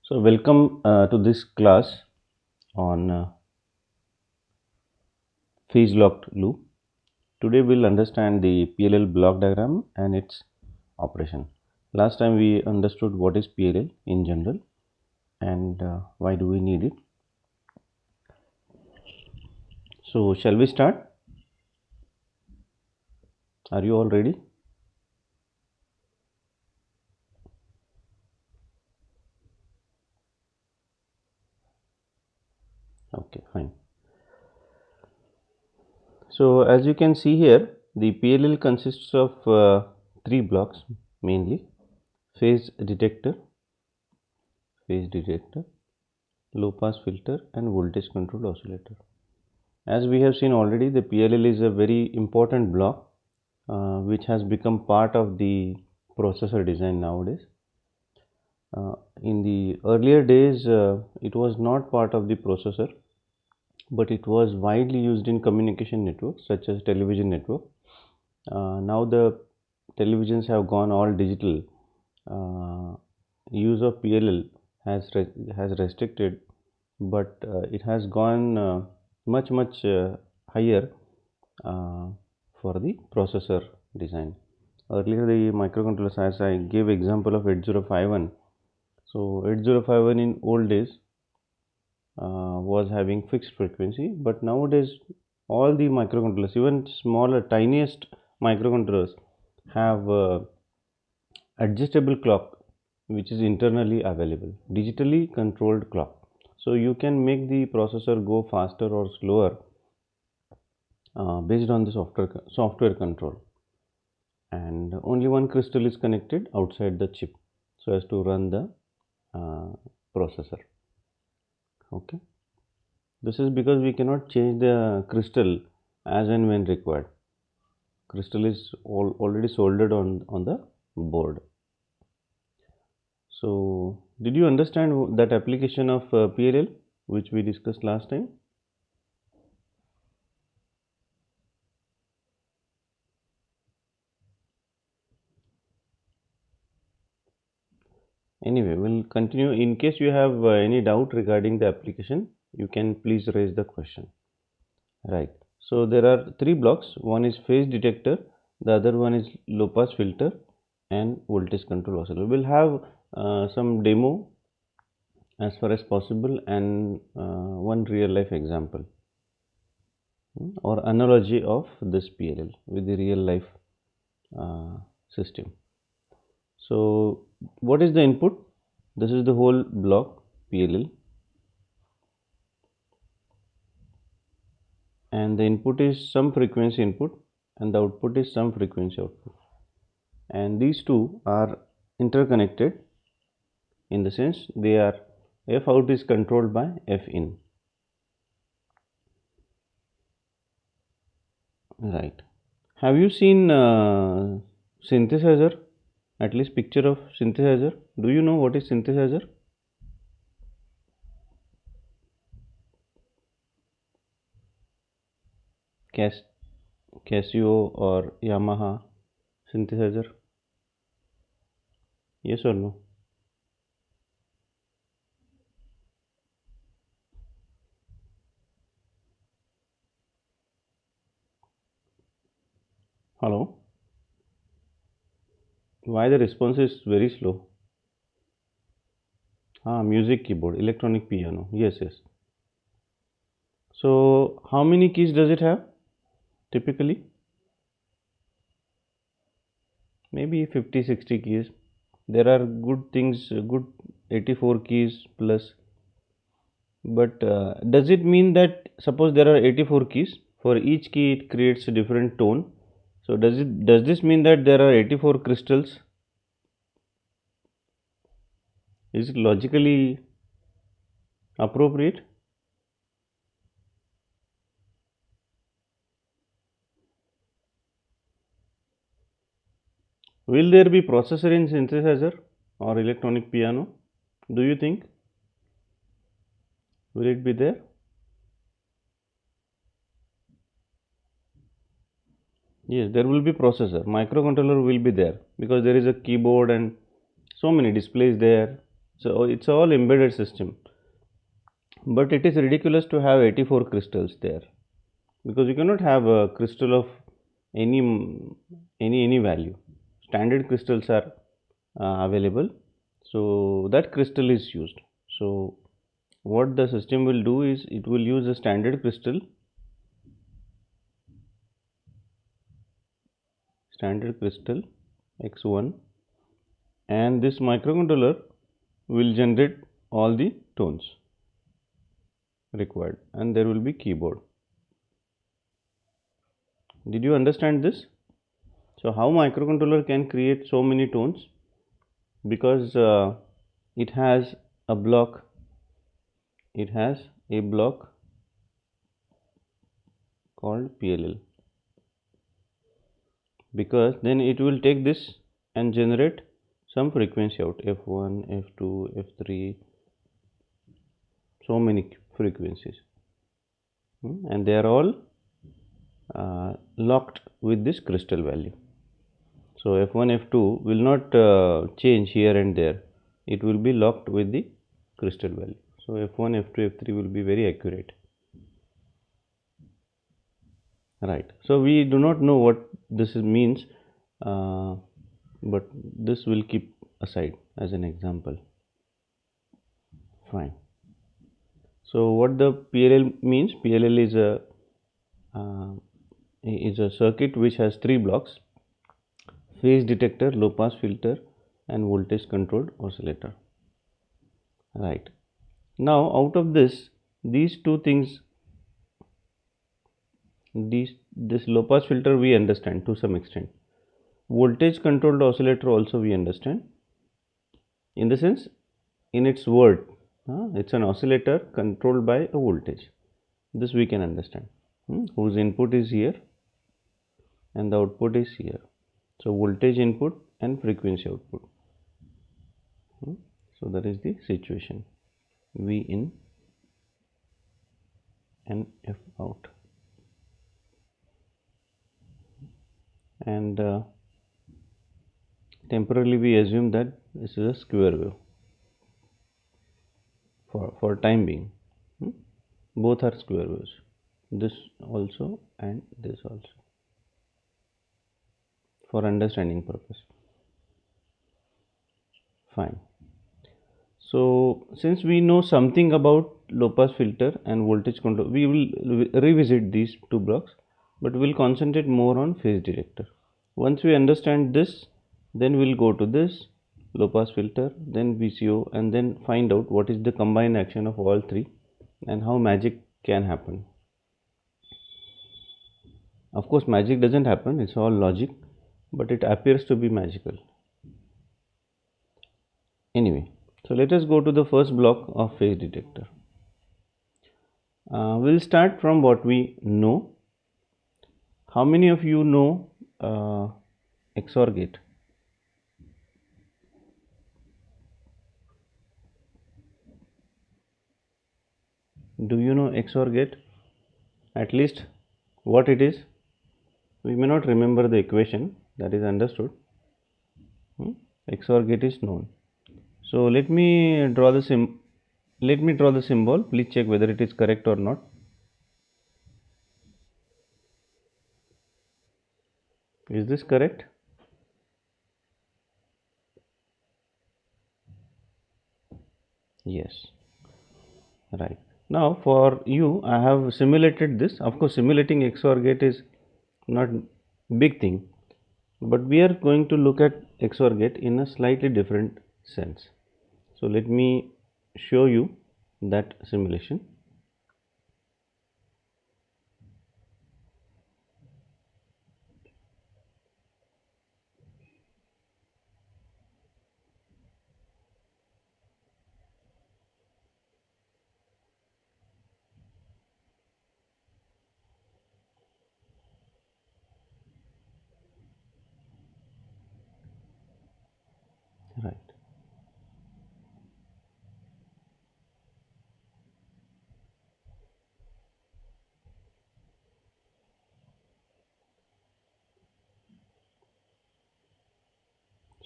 So welcome to this class on phase locked loop. Today we'll understand the PLL block diagram and its operation. Last time we understood what is PLL in general and why do we need it. So shall we start? Are you all ready? Okay, fine. So as you can see here, the PLL consists of three blocks mainly: phase detector, low pass filter and voltage controlled oscillator. As we have seen already, the PLL is a very important block which has become part of the processor design nowadays. In the earlier days, it was not part of the processor, but it was widely used in communication networks such as television network. Now the televisions have gone all digital. Use of PLL has restricted, but it has gone much higher uh, for the processor design. Earlier the microcontrollers, as I gave example of 8051. So 8051 in old days was having fixed frequency, but nowadays all the microcontrollers, even smaller tiniest microcontrollers, have adjustable clock which is internally available, digitally controlled clock. So you can make the processor go faster or slower based on the software control, and only one crystal is connected outside the chip so as to run the uh, processor. Okay, this is because we cannot change the crystal as and when required. Crystal is already soldered on the board. So did you understand that application of PLL which we discussed last time? Anyway, we'll continue. In case you have any doubt regarding the application, you can please raise the question. Right. So there are three blocks. One is phase detector, the other one is low pass filter, and voltage control oscillator. We'll have some demo as far as possible and one real life example or analogy of this PLL with the real life system. So what is the input? This is the whole block PLL, and the input is some frequency input and the output is some frequency output, and these two are interconnected in the sense they are F out is controlled by F in. Right. Have you seen synthesizer? At least picture of synthesizer. Do you know what is synthesizer? Cas Casio or Yamaha synthesizer? Yes or no? Hello? Why the response is very slow? Ah, music keyboard, electronic piano. Yes, yes. So, how many keys does it have typically? Maybe 50 60 keys. There are good things, good 84 keys plus. But does it mean that suppose there are 84 keys, for each key it creates a different tone? So, does this mean that there are 84 crystals? Is it logically appropriate? Will there be processor in synthesizer or electronic piano? Do you think? Will it be there? Yes, there will be processor. Microcontroller will be there because there is a keyboard and so many displays there. So it's all embedded system, but it is ridiculous to have 84 crystals there, because you cannot have a crystal of any any value. Standard crystals are available, so that crystal is used. So what the system will do is it will use a standard crystal, x1, and this microcontroller will generate all the tones required, and there will be keyboard. Did you understand this? So how microcontroller can create so many tones? Because it has a block, called PLL, because then it will take this and generate some frequency out, F1, F2, F3, so many frequencies. And they are all locked with this crystal value. So F1, F2 will not change here and there, it will be locked with the crystal value. So F1, F2, F3 will be very accurate, right? So we do not know what this means, but this will keep aside as an example. Fine. So what the PLL means? PLL is a circuit which has three blocks: phase detector, low pass filter, and voltage controlled oscillator. Right. Now out of these two things, this low pass filter we understand to some extent. Voltage controlled oscillator also we understand, in the sense, in its word, it's an oscillator controlled by a voltage. This we can understand, whose input is here and the output is here. So voltage input and frequency output. So that is the situation, V in and F out. And temporarily we assume that this is a square wave for time being. Both are square waves, this also and this also, for understanding purpose. Fine. So since we know something about low pass filter and voltage control, we will revisit these two blocks, but we'll concentrate more on phase detector. Once we understand this, then we'll go to this low pass filter, then VCO, and then find out what is the combined action of all three and how magic can happen. Of course, magic doesn't happen, it's all logic, but it appears to be magical. Anyway, so let us go to the first block of phase detector. We'll start from what we know. How many of you know XOR gate? Do you know XOR gate? At least what it is? We may not remember the equation, that is understood. XOR gate is known. So let me draw the symbol. Please check whether it is correct or not. Is this correct? Yes. Right. Now for you, I have simulated this. Of course, simulating XOR gate is not big thing, but we are going to look at XOR gate in a slightly different sense. So let me show you that simulation. Right.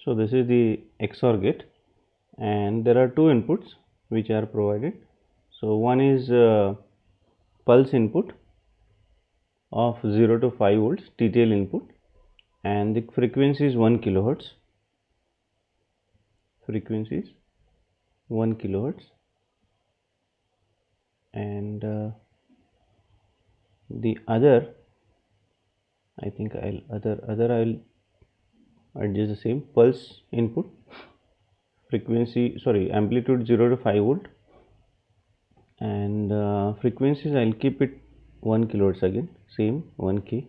So this is the XOR gate. and there are two inputs which are provided. So one is pulse input of 0 to 5 volts TTL input, and the frequency is 1 kilohertz. Frequency is 1 kilohertz, and the other, I think I'll adjust the same pulse input, frequency, sorry, amplitude 0 to 5 volt, and frequencies I'll keep it 1 kilohertz again, same 1k,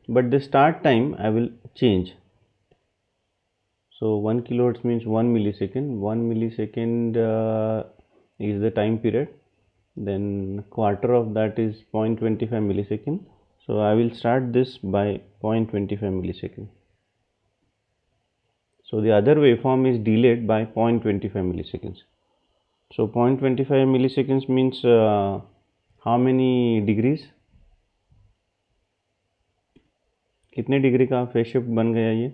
but the start time I will change. So 1 kilohertz means 1 millisecond. 1 millisecond is the time period. Then quarter of that is 0.25 millisecond. So I will start this by 0.25 millisecond. So the other waveform is delayed by 0.25 milliseconds. So 0.25 milliseconds means how many degrees? कितने degree का phase shift बन गया ये?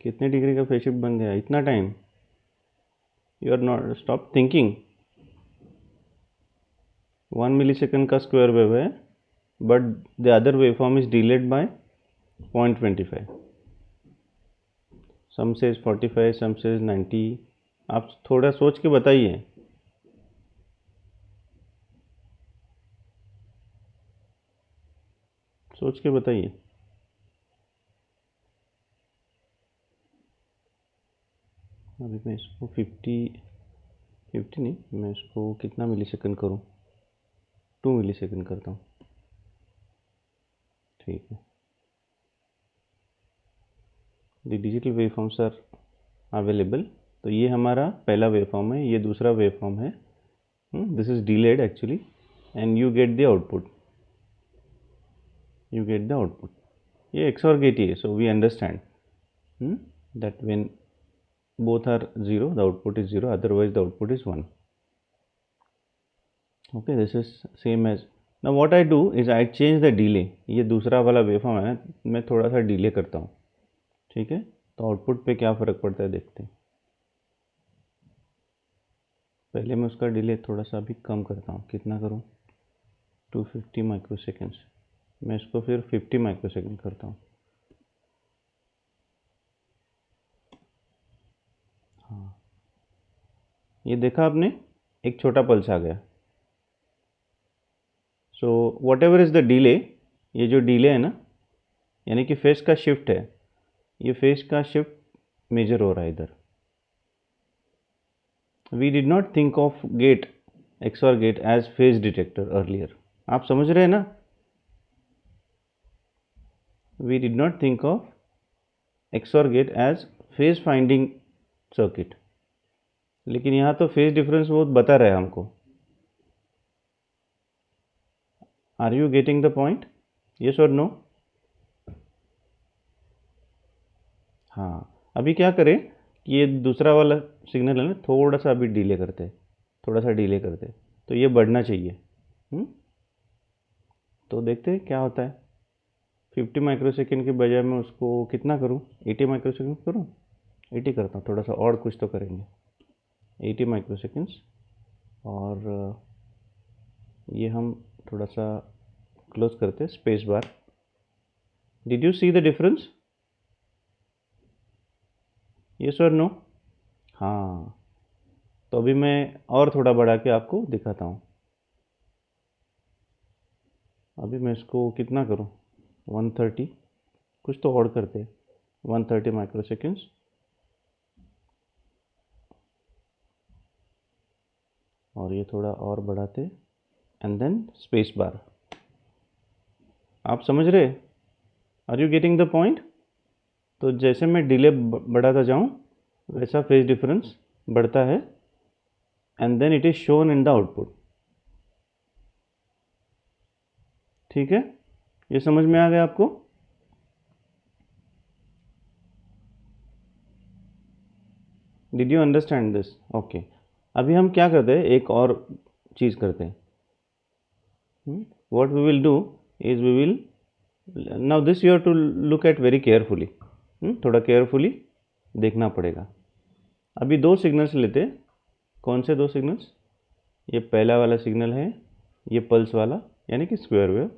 कितने degree का phase shift बन गया? इतना time? You are not, stop thinking. 1 millisecond का स्क्वायर वेव है, but the other wave form is delayed by 0.25. Sum से 45, सम से 90. आप थोड़ा सोच के बताइए. सोच के बताइए. अभी मैं इसको 50 नहीं, मैं इसको कितना मिलीसेकंड करूं? 2 मिलीसेकंड करता हूं. ठीक है. The digital waveforms are available. तो ये हमारा पहला वेवफॉर्म है, ये दूसरा वेवफॉर्म है. This is delayed actually, and you get the output. ये XOR गेट ही है, so we understand that when both are 0, the output is 0, otherwise the output is 1. Okay, this is same as. Now what I do is I change the delay. ये दूसरा वाला waveform है, मैं थोड़ा सा delay करता हूँ. ठीक है, तो आउटपुट पे क्या फ़र्क पड़ता है देखते हैं. पहले मैं उसका डिले थोड़ा सा अभी कम करता हूँ. कितना करूँ? 250 माइक्रोसेकेंड्स. मैं इसको फिर 50 माइक्रोसेकेंड करता हूँ. हाँ, ये देखा आपने, एक छोटा पल्स आ गया. So what ever is the delay, ये जो डिले है ना, यानी कि फेस का शिफ्ट है, ये फेस का शिफ्ट मेजर हो रहा है इधर. We did not think of gate, XOR gate as phase detector earlier. आप समझ रहे हैं ना? We did not think of XOR gate as phase finding circuit, लेकिन यहाँ तो फेज डिफरेंस वो बता रहा है हमको. Are you getting the point? Yes और नो? हाँ, अभी क्या करें कि ये दूसरा वाला सिग्नल है ना, थोड़ा सा अभी डिले करते, तो ये बढ़ना चाहिए. तो देखते हैं क्या होता है. 50 माइक्रोसेकेंड के बजाय मैं उसको कितना करूं? 80 माइक्रोसेकेंड करूं? 80 करता हूँ. थोड़ा सा और कुछ तो करेंगे. 80 माइक्रोसेकेंड्स, और ये हम थोड़ा सा क्लोज करते हैं space bar. Did you see the difference? Yes और नो? हाँ, तो अभी मैं और थोड़ा बढ़ा के आपको दिखाता हूँ. अभी मैं इसको कितना करूँ? 130, कुछ तो और करते. 130 माइक्रोसेकेंड्स, और ये थोड़ा और बढ़ाते, एंड देन स्पेस बार. आप समझ रहे? Are you getting the point? तो जैसे मैं डिले बढ़ाता जाऊँ, वैसा फेज डिफरेंस बढ़ता है, and then it is shown in the output. ठीक है, ये समझ में आ गया आपको? Did you understand this? Okay. अभी हम क्या करते हैं, एक और चीज़ करते हैं. What we will do is we will, now this you have to look at very carefully. थोड़ा carefully देखना पड़ेगा. अभी दो सिग्नल्स लेते हैं. कौन से दो सिग्नल्स? ये पहला वाला सिग्नल है, ये पल्स वाला यानी कि square wave,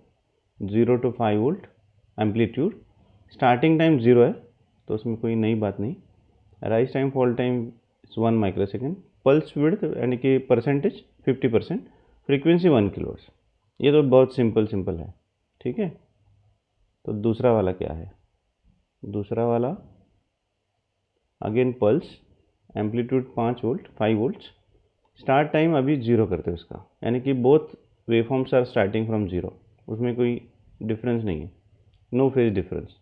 0 to 5 volt amplitude. Starting time 0 है तो उसमें कोई नई बात नहीं. Rise time fall time 1 microsecond. Pulse width यानी कि परसेंटेज 50%. Frequency 1 kilohertz. ये तो बहुत सिंपल है. ठीक है. तो दूसरा वाला क्या है? दूसरा वाला again pulse, amplitude 5 volt 5 volts. Start time अभी 0 करते हैं उसका, यानी कि both waveforms are starting from 0. उसमें कोई डिफरेंस नहीं है, no phase difference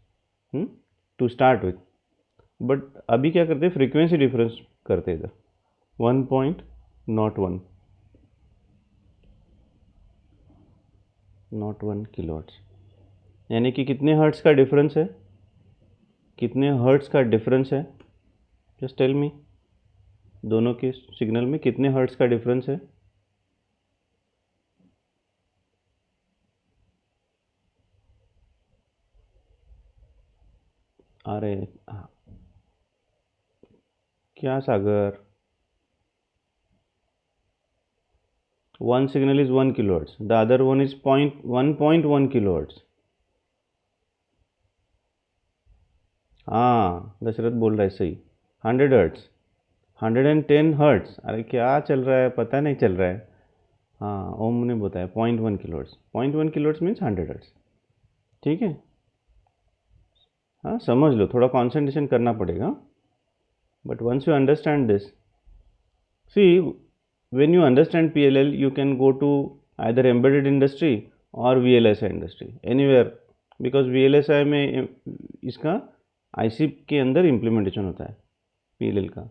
to start with. But अभी क्या करते हैं? फ्रीक्वेंसी डिफरेंस करते हैं इधर 1.01 किलोहर्ट्ज़. यानी कि कितने हर्ट्ज़ का डिफरेंस है? कितने हर्ट्ज़ का डिफरेंस है? Just tell me. दोनों के सिग्नल में कितने हर्ट्ज़ का डिफरेंस है? अरे क्या सागर? one signal is 1 kilohertz, the other one is 1.1 kilohertz. हाँ, दशरथ बोल रहा है सही. 100 हर्ट्ज़, 110 हर्ट्ज़. अरे क्या चल रहा है, पता नहीं चल रहा है. हाँ, ओम ने बताया 0.1 किलोहर्ट्ज़. 0.1 kilohertz means 100 hertz. ठीक है. हाँ, समझ लो, थोड़ा कॉन्सेंट्रेशन करना पड़ेगा. But once you understand this, see when you understand PLL, you can go to either embedded industry or VLSI industry, anywhere, because VLSI में इसका IC के अंदर इम्प्लीमेंटेशन होता है PLL का,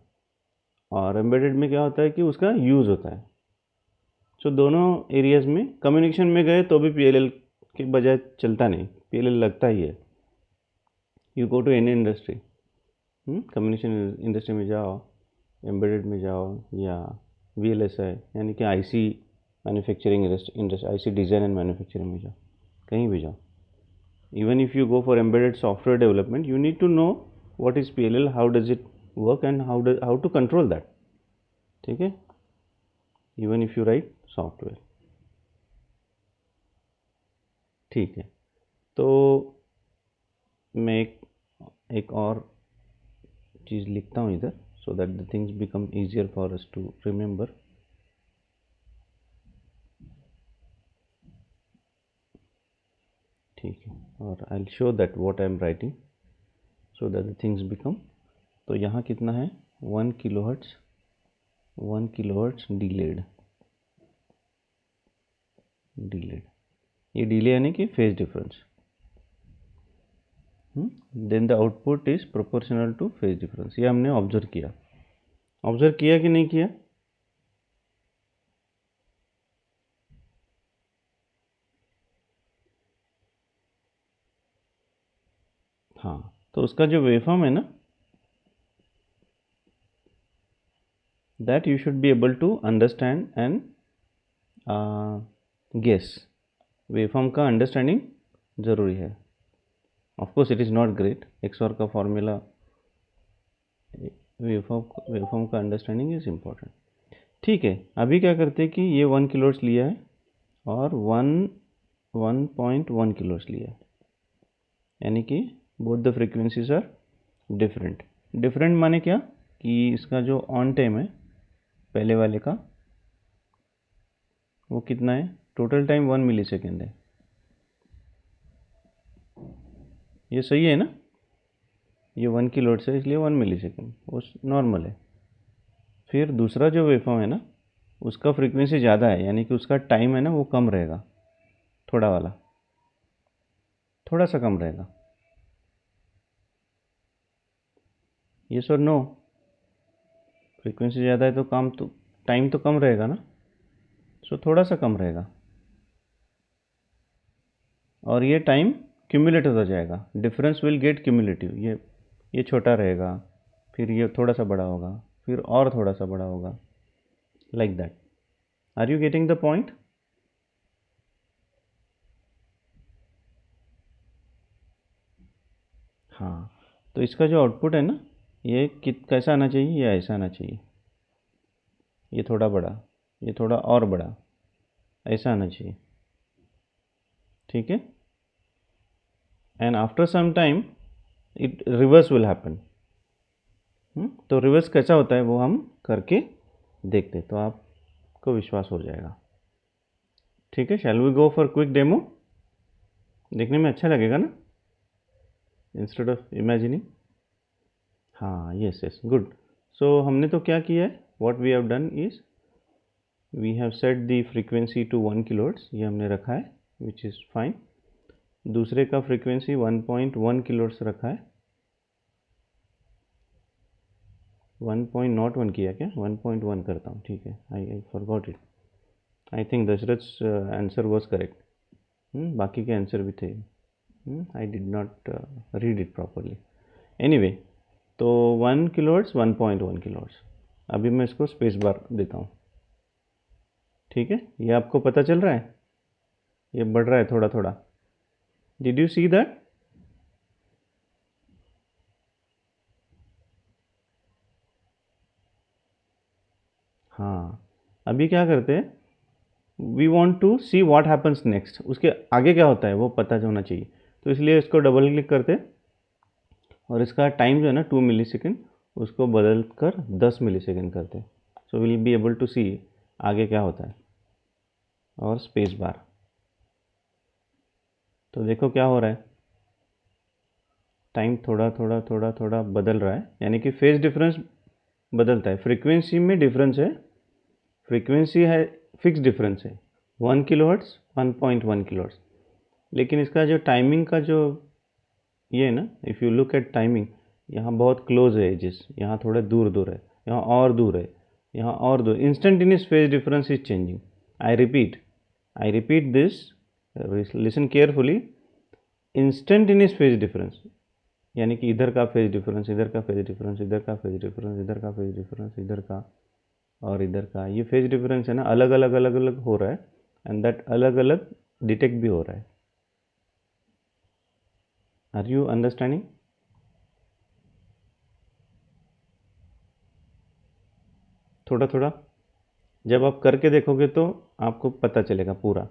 और एम्बेडेड में क्या होता है कि उसका यूज़ होता है. सो दोनों एरियाज़ में कम्युनिकेशन में गए तो भी PLL के बजाय चलता नहीं, PLL लगता ही है. You go to any industry, communication industry में जाओ, एम्बेडेड में जाओ, या VLSI यानी कि IC manufacturing industry, IC design and manufacturing में जाओ, कहीं भी जाओ. Even if you go for embedded software development, you need to know what is PLL, how does it work and how to control that. ठीक है. Even if you write software. ठीक है. तो मैं एक और चीज़ लिखता हूँ इधर, so that the things become easier for us to remember. ठीक है. और I'll show that what I am writing so that the things become. तो यहाँ कितना है? 1 किलोहर्ट्ज़, 1 किलोहर्ट्ज़ डिलेड. ये डिले यानी कि phase difference. Then the output is proportional to phase difference. ये हमने ऑब्जर्व किया. ऑब्जर्व किया कि नहीं किया? हाँ. तो उसका जो वेवफॉर्म है ना, that you should be able to understand and guess. Waveform का अंडरस्टैंडिंग ज़रूरी है. Of course it is not great. XOR का फॉर्मूला, वेवफॉर्म का अंडरस्टैंडिंग इज इम्पॉर्टेंट. ठीक है. अभी क्या करते हैं कि ये 1 किलोहर्ट्ज़ लिया है और 1.1 किलोहर्ट्ज़ लिया है, यानी कि both the frequencies are different. Different माने क्या कि इसका जो ऑन टाइम है पहले वाले का, वो कितना है? टोटल टाइम 1 मिलीसेकेंड है. ये सही है ना? ये 1 किलोहर्ट्ज़ है इसलिए 1 मिलीसेकेंड वो नॉर्मल है. फिर दूसरा जो वेवफॉर्म है ना, उसका फ्रीक्वेंसी ज़्यादा है, यानी कि उसका टाइम है ना वो कम रहेगा. थोड़ा वाला थोड़ा सा कम रहेगा. ये सर नो, फ्रीक्वेंसी ज़्यादा है तो टाइम तो कम रहेगा ना. सो थोड़ा सा कम रहेगा, और ये टाइम क्यूमुलेट होता जाएगा. Difference will get cumulative. ये छोटा रहेगा, फिर ये थोड़ा सा बड़ा होगा, फिर और थोड़ा सा बड़ा होगा, like that. Are you getting the point? हाँ, तो इसका जो आउटपुट है ना, ये कैसा आना चाहिए, ये ऐसा आना चाहिए, ये थोड़ा बड़ा, ये थोड़ा और बड़ा, ऐसा आना चाहिए, ठीक है। And after some time it reverse will happen. तो रिवर्स कैसा होता है वो हम करके देखते, तो आपको विश्वास हो जाएगा, ठीक है। Shall we go for quick demo? देखने में अच्छा लगेगा ना, इंस्टेड ऑफ इमेजिनिंग। हाँ, यस यस, गुड। सो हमने तो क्या किया है, what we have done is we have set the frequency to 1 kilohertz, ये हमने रखा है, विच इज़ फाइन। दूसरे का फ्रीक्वेंसी 1.1 किलोहर्ट्ज़ रखा है। 1.01 किया क्या, 1.1 करता हूँ, ठीक है। I forgot it. I think दशरथ्स आंसर वॉज करेक्ट। बाकी के आंसर भी थे, I did not read it properly. Anyway, तो 1 किलोहर्ट्ज़, 1.1 किलोहर्ट्ज़। अभी मैं इसको स्पेस बार देता हूँ, ठीक है। ये आपको पता चल रहा है, ये बढ़ रहा है थोड़ा थोड़ा। Did you see that? हाँ, अभी क्या करते हैं, we want to see what happens next, उसके आगे क्या होता है वो पता होना चाहिए। तो इसलिए इसको डबल क्लिक करते और इसका टाइम जो है ना 2 मिली सेकेंड, उसको बदल कर 10 मिली सेकेंड करते। So will be able to see आगे क्या होता है। और स्पेस बार, तो देखो क्या हो रहा है, टाइम थोड़ा थोड़ा थोड़ा थोड़ा बदल रहा है, यानी कि फेज डिफरेंस बदलता है। फ्रीक्वेंसी में डिफरेंस है, फ्रीक्वेंसी है, फिक्स डिफरेंस है, 1 किलोहर्ट्ज़ 1.1 किलोहर्ट्ज़। लेकिन इसका जो टाइमिंग का जो ये है ना, if you look at timing, यहाँ बहुत क्लोज है एजेस, यहाँ थोड़ा दूर दूर है, यहाँ और दूर है, यहाँ और दूर। Instantaneous phase difference is changing. I repeat this, listen carefully. Instantaneous phase difference, यानी कि इधर का फेज डिफरेंस, इधर का फेज डिफरेंस, इधर का फेज डिफरेंस, इधर का फेज डिफरेंस, इधर का और इधर का, ये फेज डिफरेंस है ना, अलग अलग अलग अलग हो रहा है, एंड दैट अलग अलग डिटेक्ट भी हो रहा है। Are you understanding? थोड़ा थोड़ा जब आप करके देखोगे तो आपको पता चलेगा पूरा।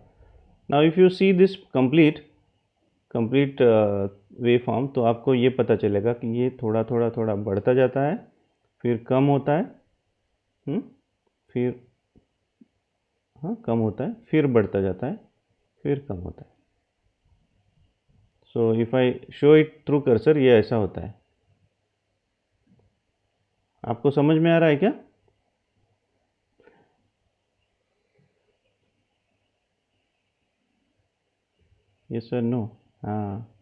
Now if you see this complete way form, तो आपको ये पता चलेगा कि ये थोड़ा थोड़ा थोड़ा बढ़ता जाता है, फिर कम होता है, फिर हाँ कम होता है, फिर बढ़ता जाता है, फिर कम होता है। So if I show it through cursor, ये ऐसा होता है। आपको समझ में आ रहा है क्या? Yes sir, no? हाँ।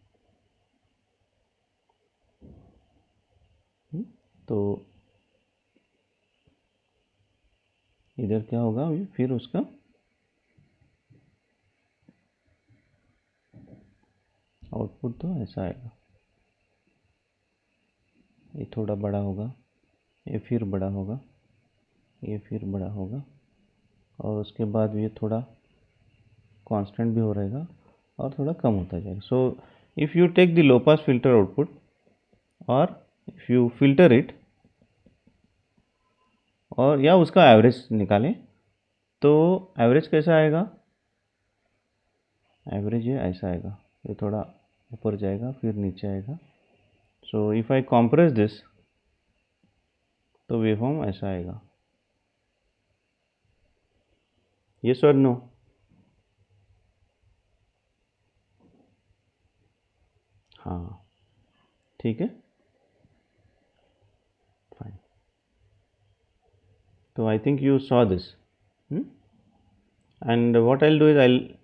तो इधर क्या होगा अभी, फिर उसका आउटपुट तो ऐसा आएगा, ये थोड़ा बड़ा होगा, ये फिर बड़ा होगा, ये फिर बड़ा होगा, और उसके बाद ये थोड़ा कांस्टेंट भी हो रहेगा और थोड़ा कम होता जाएगा। So if you take the low pass filter output और इफ़ यू फिल्टर इट, और या उसका एवरेज निकालें, तो एवरेज कैसा आएगा, एवरेज ये ऐसा आएगा, ये थोड़ा ऊपर जाएगा फिर नीचे आएगा। So if I compress this, तो वेवफॉर्म ऐसा आएगा। यस और नो? हाँ, ठीक है, फाइन। तो I think you saw this, and what I will do is I will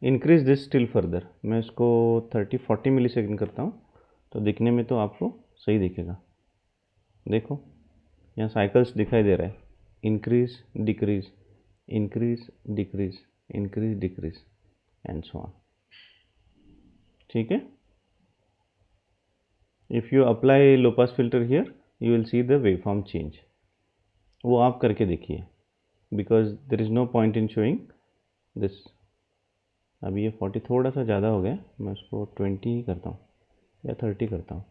increase this still further. मैं इसको 30-40 मिली सेकेंड करता हूँ, तो दिखने में तो आपको सही दिखेगा। देखो यहाँ साइकिल्स दिखाई दे रहा है, increase decrease, increase decrease, increase decrease and so on, ठीक है। If you apply low pass filter here, you will see the waveform change. वो आप करके देखिए, because there is no point in showing this. अभी ये 40 थोड़ा सा ज़्यादा हो गया, मैं उसको 20 ही करता हूँ। या 30 करता हूँ।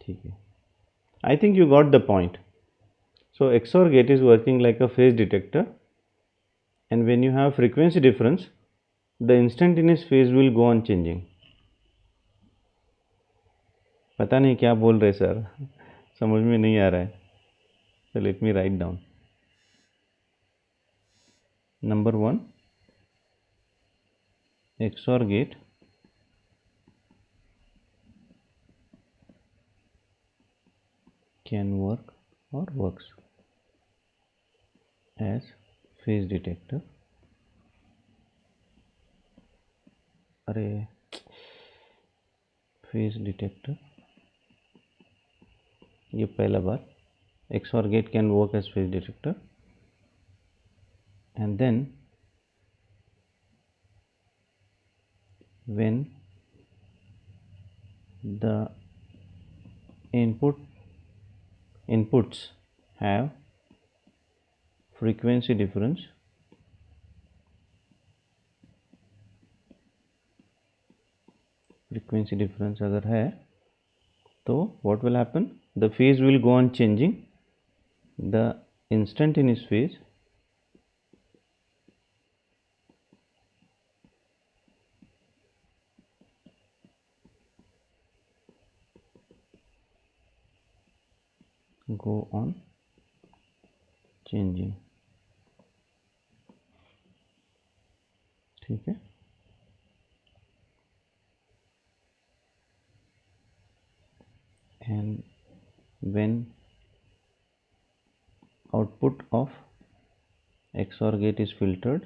ठीक है, I think you got the point. So XOR gate is working like a phase detector, and when you have frequency difference, the instantaneous phase will go on changing. पता नहीं क्या बोल रहे सर, समझ में नहीं आ रहा है. So let me write down. Number 1, XOR gate can work or works as phase detector. अरे phase detector, ये पहला बात. XOR gate can work as phase detector, and then when the inputs have frequency difference, अगर है तो what will happen, the phase will go on changing, the instantaneous phase go on changing. ठीक है, and when output of XOR gate is filtered,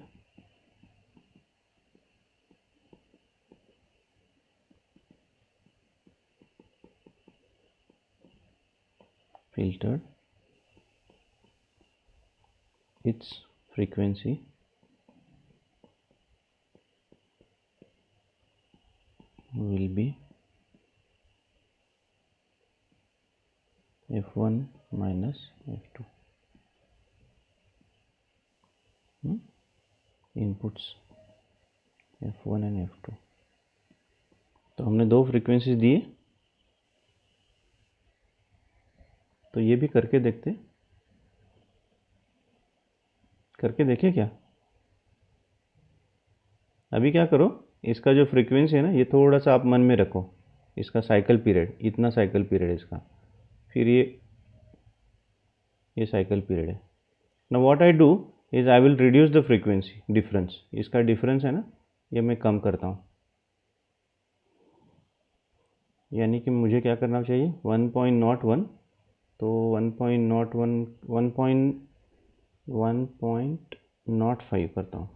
its frequency will be F1 minus F2. Inputs F1 and F2. तो हमने दो frequencies दिए, तो ये भी करके देखें क्या. अभी क्या करो, इसका जो फ्रीक्वेंसी है ना, ये थोड़ा सा आप मन में रखो. इसका साइकिल पीरियड, इतना साइकिल पीरियड इसका, फिर ये साइकिल पीरियड है. Now what I do is I will reduce the frequency difference. इसका डिफरेंस है ना, ये मैं कम करता हूँ. यानी कि मुझे क्या करना चाहिए, 1.01, तो 1.05 करता हूँ.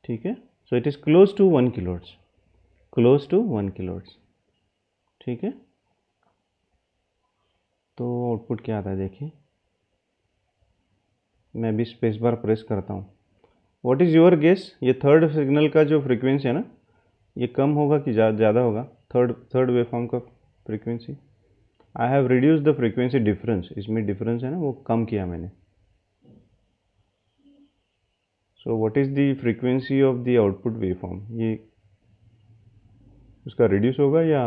ठीक है, so it is close to 1 kilohertz, close to 1 kilohertz. ठीक है, तो आउटपुट क्या आता है देखिए. मैं भी स्पेस बार प्रेस करता हूँ. व्हाट इज़ योर गेस, ये थर्ड सिग्नल का जो फ्रीक्वेंसी है ना, ये कम होगा कि ज़्यादा होगा, थर्ड वेवफॉर्म का frequency. I have reduce the frequency difference, इसमें डिफरेंस है ना, वो कम किया मैंने. So what is the frequency of the output waveform, ये उसका रिड्यूस होगा या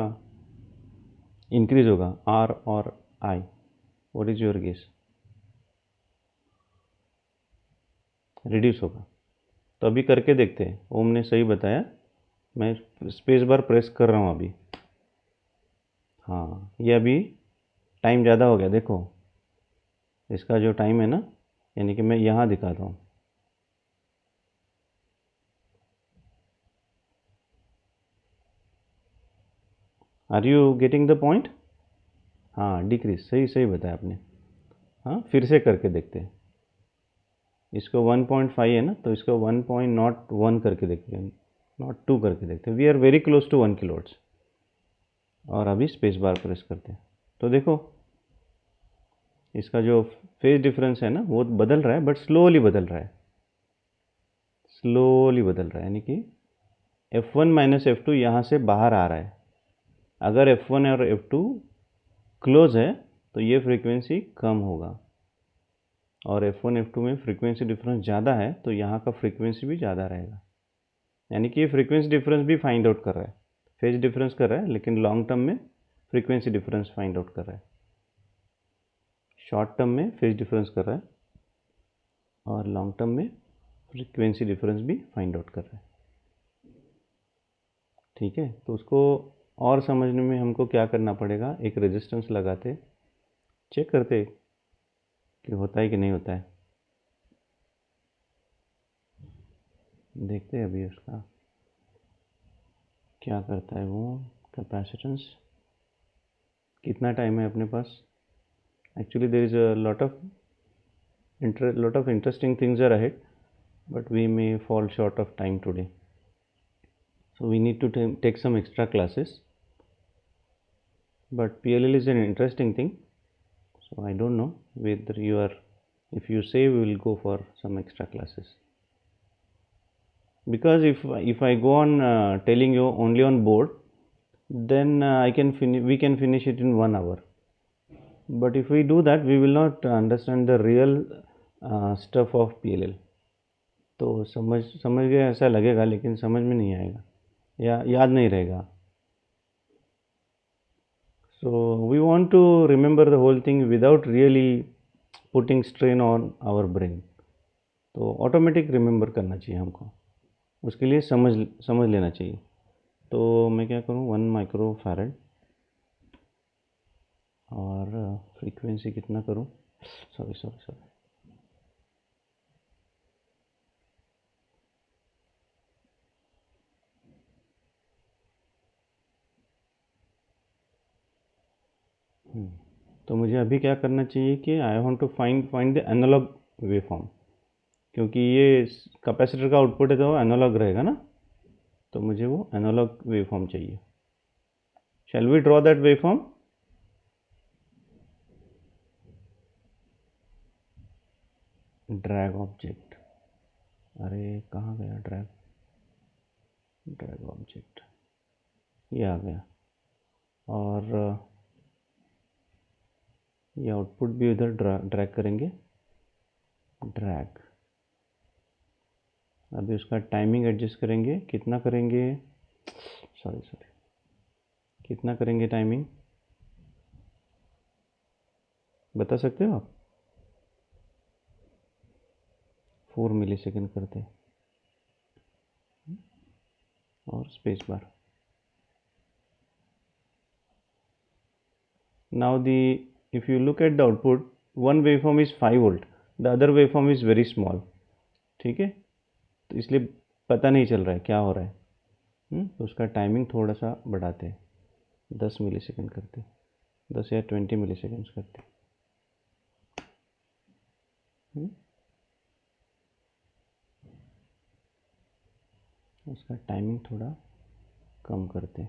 इंक्रीज होगा, आर और I. What is your guess. Reduce होगा. तो अभी करके देखते हैं. ओम ने सही बताया, मैं स्पेस बार प्रेस कर रहा हूँ अभी. हाँ, ये अभी टाइम ज़्यादा हो गया. देखो इसका जो टाइम है ना, यानी कि मैं यहाँ दिखाता हूँ. Are you getting the point. हाँ, डिक्रीज, सही बताया आपने. हाँ, फिर से करके देखते हैं. इसको 1.5 है ना, तो इसको 1.01 करके देखते हैं, 0.2 करके देखते हैं. We are very close to 1 kilohertz. और अभी स्पेस बार प्रेस करते हैं, तो देखो इसका जो फेज डिफरेंस है ना, वो बदल रहा है, बट स्लोली बदल रहा है. यानी कि F1 माइनस F2 यहाँ से बाहर आ रहा है. अगर F1 और F2 क्लोज है तो ये फ्रीक्वेंसी कम होगा. और F1 F2 में फ्रीक्वेंसी डिफरेंस ज़्यादा है तो यहाँ का फ्रीक्वेंसी भी ज़्यादा रहेगा, यानी कि ये फ्रीक्वेंसी डिफरेंस भी फाइंड आउट कर रहा है, फेज डिफरेंस कर रहा है लेकिन लॉन्ग टर्म में फ्रीक्वेंसी डिफरेंस फाइंड आउट कर रहा है, शॉर्ट टर्म में फेज डिफरेंस कर रहा है और लॉन्ग टर्म में फ्रीक्वेंसी डिफरेंस भी फाइंड आउट कर रहा है। ठीक है, तो उसको और समझने में हमको क्या करना पड़ेगा, एक रेजिस्टेंस लगाते चेक करते कि होता है कि नहीं होता है, देखते हैं अभी उसका क्या करता है वो कैपेसिटेंस। कितना टाइम है अपने पास? Actually there is a lot of interesting things are ahead, but we may fall short of time today, so we need to take some extra classes. But PLL is an interesting thing, so I don't know whether you are, if you say we will go for some extra classes, because if I go on telling you only on board, then we can finish it in 1 hour. But if we do that, we will not understand the real stuff of PLL. तो समझ गए ऐसा लगेगा लेकिन समझ में नहीं आएगा या याद नहीं रहेगा. So we want to remember the whole thing without really putting strain on our brain. तो ऑटोमेटिक रिमेंबर करना चाहिए हमको, उसके लिए समझ लेना चाहिए. तो मैं क्या करूँ, 1 माइक्रो फैरड और फ्रीक्वेंसी कितना करूँ, सॉरी तो मुझे अभी क्या करना चाहिए कि I want to find the analog waveform, क्योंकि ये कैपेसिटर का आउटपुट है तो एनालॉग रहेगा ना, तो मुझे वो एनालॉग वेवफॉर्म चाहिए. Shall we draw that waveform? Drag object, अरे कहाँ गया ड्रैग ऑब्जेक्ट, ये आ गया. और ये आउटपुट भी उधर ड्रैग करेंगे, ड्रैग. अभी उसका टाइमिंग एडजस्ट करेंगे, कितना करेंगे, सॉरी कितना करेंगे टाइमिंग, बता सकते हो आप? 4 मिलीसेकंड करते और space bar. Now if you look at the output, one waveform is 5 volt, the other waveform is very small. ठीक है, तो इसलिए पता नहीं चल रहा है क्या हो रहा है. तो उसका टाइमिंग थोड़ा सा बढ़ाते हैं, 10 मिलीसेकंड करते, 10 या 20 मिलीसेकंड्स करते. उसका टाइमिंग थोड़ा कम करते,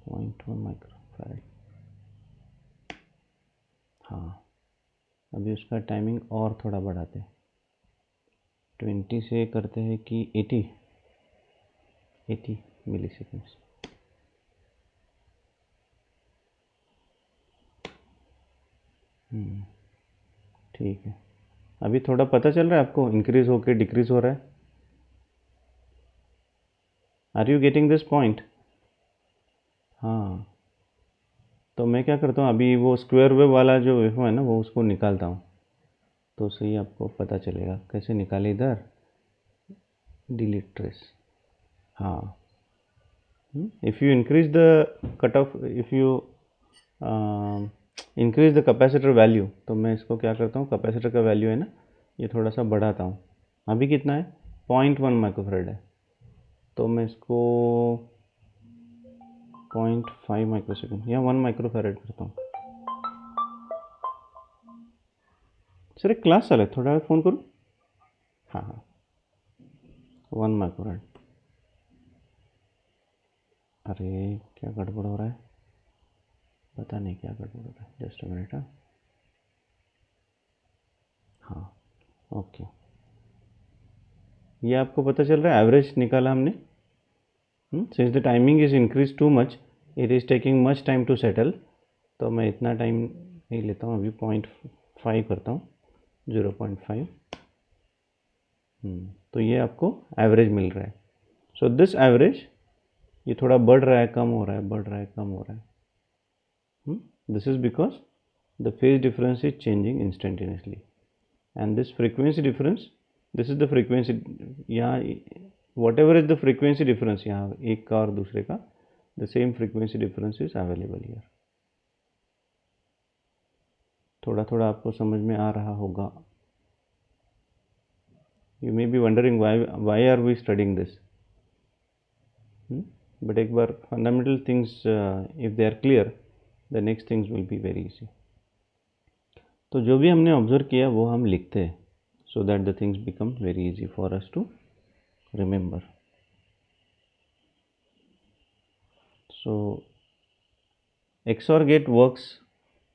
0.1 माइक्रोफैरड. हाँ, अभी उसका टाइमिंग और थोड़ा बढ़ाते हैं, 20 से करते हैं कि 80 मिलीसेकंड्स. ठीक है, अभी थोड़ा पता चल रहा है आपको, इंक्रीज होके डिक्रीज हो रहा है. Are you getting this point? हाँ, तो मैं क्या करता हूँ, अभी वो स्क्वायर वेव वाला जो वेव है ना, वो उसको निकालता हूँ, तो सही आपको पता चलेगा कैसे निकाले. इधर डिलीट ट्रेस. हाँ, if you increase the cut off, if you increase the capacitor value, तो मैं इसको क्या करता हूँ, कैपेसिटर का वैल्यू है ना, ये थोड़ा सा बढ़ाता हूँ. अभी कितना है, 0.1 माइक्रोफैरड है, तो मैं इसको 0.5 माइक्रोसेकंड या 1 माइक्रोफैरड करता हूँ. सर एक क्लास चला है, थोड़ा फ़ोन करूँ. हाँ, 1 माइक्रोफैरड. अरे क्या गड़बड़ हो रहा है, पता नहीं क्या गड़बड़ हो रहा है, जस्ट अ मिनट. हाँ, ओके, ये आपको पता चल रहा है, एवरेज निकाला हमने. Since the timing is increase too much, it is taking much time to settle, तो मैं इतना टाइम नहीं लेता हूँ, अभी 5 करता हूँ, 0.5। तो ये आपको एवरेज मिल रहा है। सो दिस एवरेज, ये थोड़ा बढ़ रहा है, कम हो रहा है, बढ़ रहा है, कम हो रहा है। This is because the phase difference is changing instantaneously, and this frequency difference, this is the frequency, यहाँ whatever is the frequency difference, यहाँ एक का और दूसरे का, the same frequency difference is available here. थोड़ा थोड़ा आपको समझ में आ रहा होगा। You may be wondering why are we studying this, but एक बार fundamental things if they are clear, the next things will be very easy. तो जो भी हमने ऑब्जर्व किया वो हम लिखते हैं, so that the things become very easy for us to remember. So XOR gate works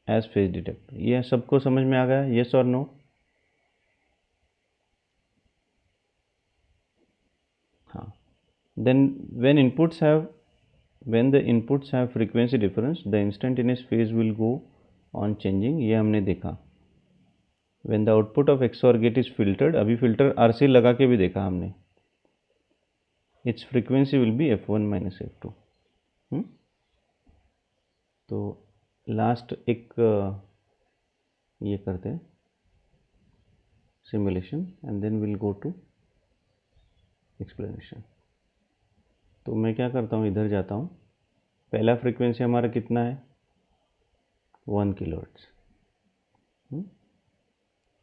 as phase detector, ये सबको समझ में आ गया, येस और नो? हाँ। Then when the inputs have frequency difference, the instantaneous phase will go on changing, ये हमने देखा। when the output of XOR gate is filtered, अभी फिल्टर RC लगा के भी देखा हमने, its frequency will be F1 minus F2। तो लास्ट एक ये करते हैं simulation, and then will go to explanation. तो मैं क्या करता हूँ, इधर जाता हूँ, पहला फ्रीक्वेंसी हमारा कितना है, 1 किलोहर्ट्ज़।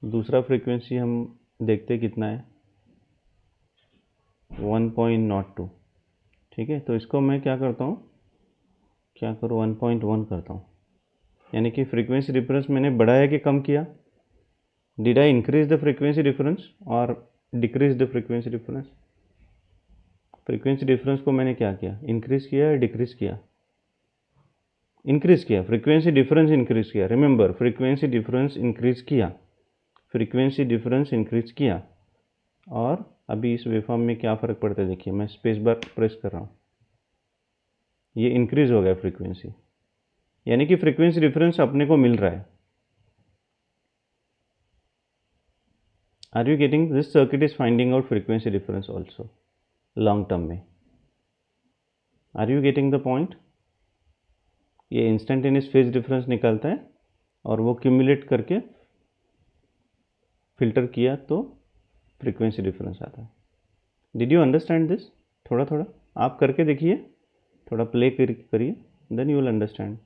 दूसरा फ्रीक्वेंसी हम देखते कितना है, 1.02। ठीक है, तो इसको मैं क्या करता हूँ, क्या करूँ, 1.1 करता हूँ, यानी कि फ्रीक्वेंसी डिफरेंस मैंने बढ़ाया कि कम किया? Did I increase the frequency difference और decrease the frequency difference? Frequency difference को मैंने क्या किया, इंक्रीज किया या डिक्रीज किया? इंक्रीज किया, फ्रीक्वेंसी डिफरेंस इंक्रीज किया। रिमेंबर, फ्रीक्वेंसी डिफरेंस इंक्रीज किया, फ्रीक्वेंसी डिफरेंस इंक्रीज किया। और अभी इस वेवफॉर्म में क्या फ़र्क पड़ता है, देखिए मैं स्पेस बार प्रेस कर रहा हूँ, ये इंक्रीज हो गया फ्रीक्वेंसी, यानी कि फ्रीक्वेंसी डिफरेंस अपने को मिल रहा है। Are you getting? This circuit is finding out frequency difference also long term में। Are you getting the point? ये इंस्टेंटेनियस फेज डिफरेंस निकालता है और वो क्यूमुलेट करके फिल्टर किया तो फ्रीक्वेंसी डिफरेंस आता है। Did you understand this? थोड़ा थोड़ा आप करके देखिए, थोड़ा प्ले करिए, then you will understand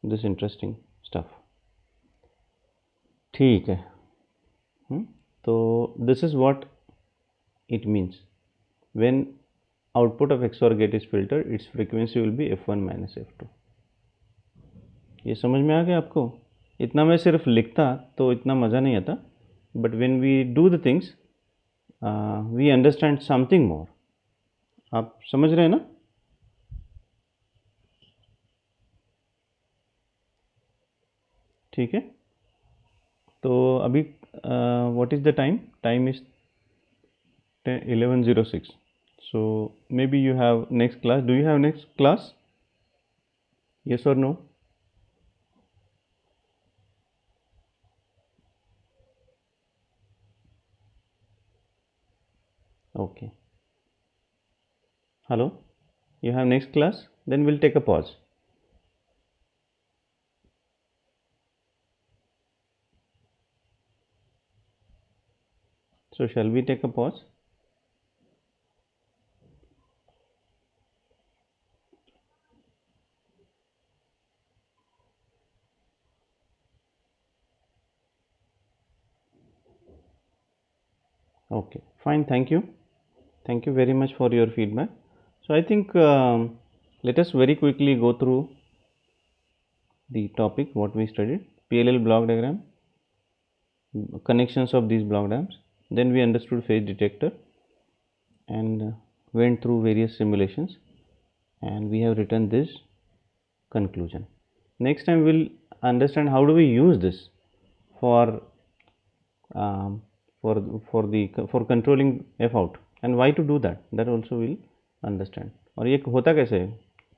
this interesting stuff. ठीक है। तो this is what it means when output of XOR gate is filter, its frequency will be F1 minus F2। ये समझ में आ गया आपको? इतना मैं सिर्फ लिखता तो इतना मज़ा नहीं आता, but when we do the things we understand something more. आप समझ रहे हैं ना? ठीक है, तो अभी what is the time? Time is 11:06। so maybe you have next class. Do you have next class? Yes or no? Okay. Hello, you have next class? Then we'll take a pause. So shall we take a pause? Okay, fine, thank you. Thank you very much for your feedback. So I think let us very quickly go through the topic what we studied. PLL block diagram, connections of these block diagrams. Then we understood phase detector and went through various simulations, and we have written this conclusion. Next time we'll understand how do we use this for um, for controlling F out, and why to do that, that also we'll understand. और ये होता कैसे है,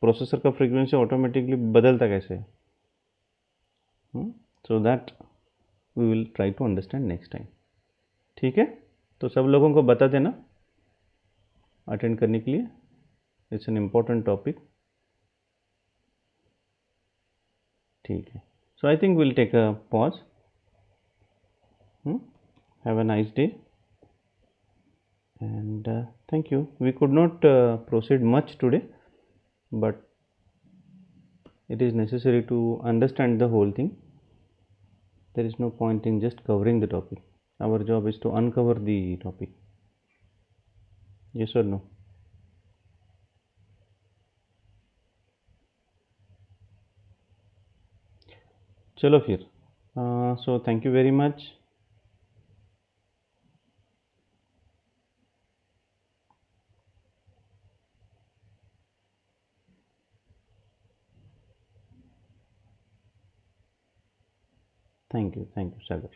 processor का frequency automatically बदलता कैसे है, so that we will try to understand next time. ठीक है, तो सब लोगों को बता देना अटेंड करने के लिए. It's an important topic. ठीक है, so I think will take a pause. Have a nice day and thank you. We could not proceed much today, but it is necessary to understand the whole thing. There is no point in just covering the topic. Our job is to uncover the topic. Yes or no? चलो फिर. So thank you very much. Thank you, Sagar.